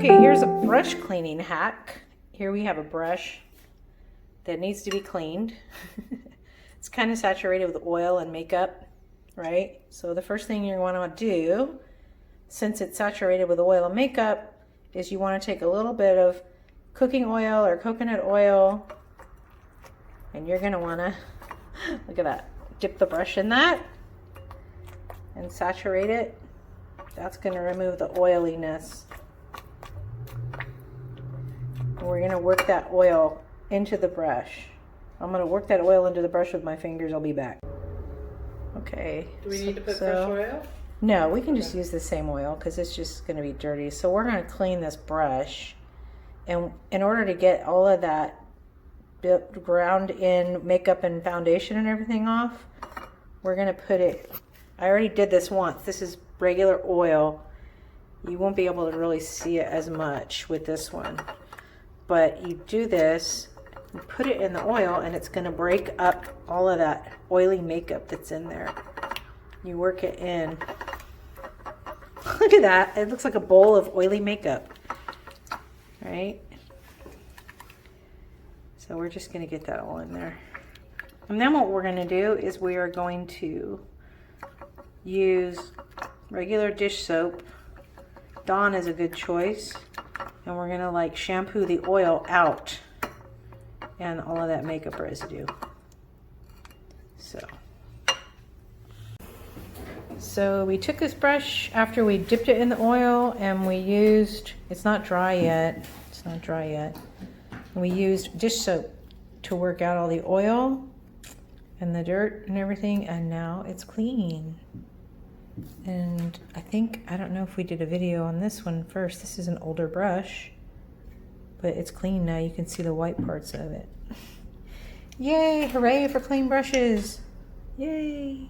Okay, here's a brush cleaning hack. Here we have a brush that needs to be cleaned. It's kind of saturated with oil and makeup, right? So the first thing you want to do, since it's saturated with oil and makeup, is you want to take a little bit of cooking oil or coconut oil, and you're going to want to, look at that, dip the brush in that and saturate it. That's going to remove the oiliness. And we're going to work that oil into the brush. I'm going to work that oil into the brush with my fingers. I'll be back. Okay. Do we need to put fresh oil? No, we can just use the same oil because it's just going to be dirty. So we're going to clean this brush. And in order to get all of that ground in makeup and foundation and everything off, we're going to put it, I already did this once. This is regular oil. You won't be able to really see it as much with this one. But you do this, you put it in the oil, and it's going to break up all of that oily makeup that's in there. You work it in. Look at that. It looks like a bowl of oily makeup. Right? So we're just going to get that all in there. And then what we're going to do is we are going to use regular dish soap. Dawn is a good choice. And we're going to like shampoo the oil out and all of that makeup residue. So we took this brush after we dipped it in the oil, and we used, it's not dry yet, and we used dish soap to work out all the oil and the dirt and everything, and now it's clean. And I don't know if we did a video on this one first. This is an older brush, but it's clean now. You can see the white parts of it. Yay, hooray for clean brushes. Yay.